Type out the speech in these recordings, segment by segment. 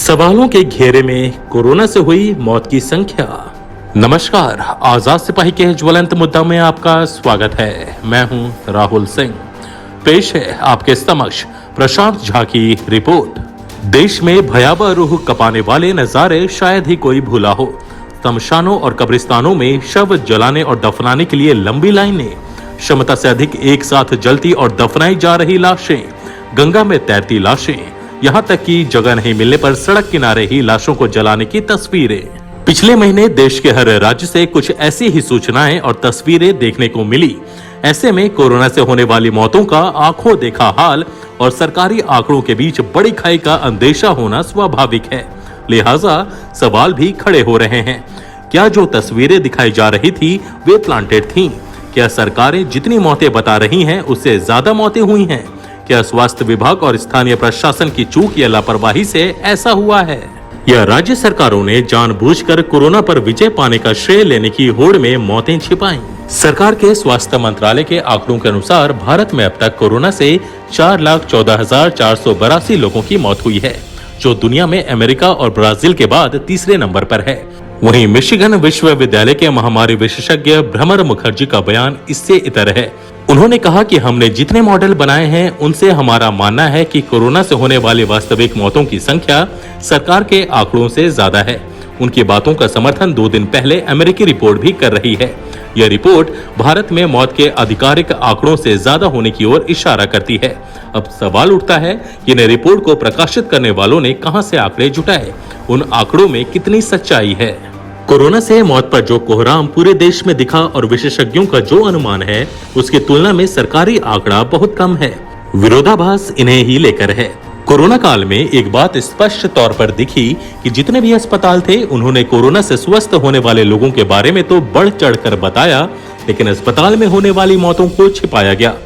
सवालों के घेरे में कोरोना से हुई मौत की संख्या। नमस्कार, आजाद सिपाही के ज्वलंत मुद्दा में आपका स्वागत है। मैं हूं राहुल सिंह। पेश है आपके समक्ष प्रशांत झा की रिपोर्ट। देश में भयावह रूह कपाने वाले नजारे शायद ही कोई भूला हो। शमशानों और कब्रिस्तानों में शव जलाने और दफनाने के लिए लंबी लाइनें, क्षमता से अधिक एक साथ जलती और दफनाई जा रही लाशें, गंगा में तैरती लाशें, यहाँ तक कि जगह नहीं मिलने पर सड़क किनारे ही लाशों को जलाने की तस्वीरें। पिछले महीने देश के हर राज्य से कुछ ऐसी ही सूचनाएं और तस्वीरें देखने को मिली। ऐसे में कोरोना से होने वाली मौतों का आंखों देखा हाल और सरकारी आंकड़ों के बीच बड़ी खाई का अंदेशा होना स्वाभाविक है। लिहाजा सवाल भी खड़े हो रहे हैं, क्या जो तस्वीरें दिखाई जा रही थी वे प्लांटेड थीं? क्या सरकारें जितनी मौतें बता रही हैं उससे ज्यादा मौतें हुई हैं? क्या स्वास्थ्य विभाग और स्थानीय प्रशासन की चूक या लापरवाही से ऐसा हुआ है, या राज्य सरकारों ने जानबूझकर कोरोना पर विजय पाने का श्रेय लेने की होड़ में मौतें छिपाई? सरकार के स्वास्थ्य मंत्रालय के आंकड़ों के अनुसार भारत में अब तक कोरोना से 4,14,482 लोगों की मौत हुई है, जो दुनिया में अमेरिका और ब्राजील के बाद तीसरे नंबर पर है। वहीं मिशिगन विश्वविद्यालय के महामारी विशेषज्ञ भ्रमर मुखर्जी का बयान इससे इतर है। उन्होंने कहा कि हमने जितने मॉडल बनाए हैं उनसे हमारा मानना है कि कोरोना से होने वाली वास्तविक मौतों की संख्या सरकार के आंकड़ों से ज्यादा है। उनकी बातों का समर्थन 2 दिन पहले अमेरिकी रिपोर्ट भी कर रही है। यह रिपोर्ट भारत में मौत के आधिकारिक आंकड़ों से ज्यादा होने की ओर इशारा करती है। अब सवाल उठता है कि इन रिपोर्ट को प्रकाशित करने वालों ने कहां से आंकड़े जुटाए, उन आंकड़ों में कितनी सच्चाई है। कोरोना से मौत पर जो कोहराम पूरे देश में दिखा और विशेषज्ञों का जो अनुमान है उसकी तुलना में सरकारी आंकड़ा बहुत कम है। विरोधाभास इन्हें ही लेकर है। कोरोना काल में एक बात स्पष्ट तौर पर दिखी कि जितने भी अस्पताल थे उन्होंने कोरोना से स्वस्थ होने वाले लोगों के बारे में तो बढ़ चढ़कर बताया, लेकिन अस्पताल में होने वाली मौतों को छिपाया गया।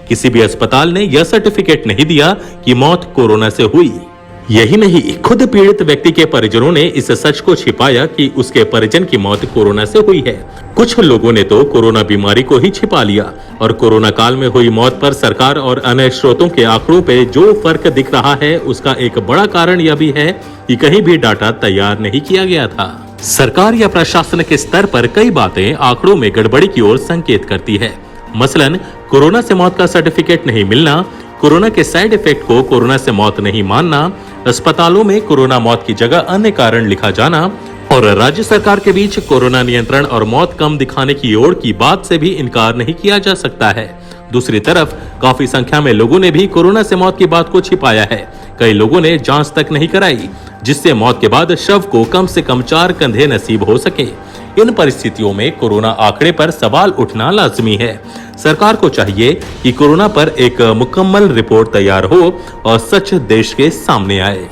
किसी भी अस्पताल ने यह सर्टिफिकेट नहीं दिया कि मौत कोरोना से हुई। यही नहीं, खुद पीड़ित व्यक्ति के परिजनों ने इस सच को छिपाया कि उसके परिजन की मौत कोरोना से हुई है। कुछ लोगों ने तो कोरोना बीमारी को ही छिपा लिया और कोरोना काल में हुई मौत पर सरकार और अन्य स्रोतों के आंकड़ों पे जो फर्क दिख रहा है उसका एक बड़ा कारण यह भी है कि कहीं भी डाटा तैयार नहीं किया गया था। सरकार या प्रशासन के स्तर पर कई बातें आंकड़ों में गड़बड़ी की ओर संकेत करती है। मसलन कोरोना से मौत का सर्टिफिकेट नहीं मिलना, कोरोना के साइड इफेक्ट को कोरोना से मौत नहीं मानना, अस्पतालों में कोरोना मौत की जगह अन्य कारण लिखा जाना और राज्य सरकार के बीच कोरोना नियंत्रण और मौत कम दिखाने की ओर की बात से भी इनकार नहीं किया जा सकता है। दूसरी तरफ काफी संख्या में लोगों ने भी कोरोना से मौत की बात को छिपाया है। कई लोगों ने जांच तक नहीं कराई, जिससे मौत के बाद शव को कम से कम 4 कंधे नसीब हो सके। इन परिस्थितियों में कोरोना आंकड़े पर सवाल उठना लाजमी है। सरकार को चाहिए कि कोरोना पर एक मुकम्मल रिपोर्ट तैयार हो और सच देश के सामने आए।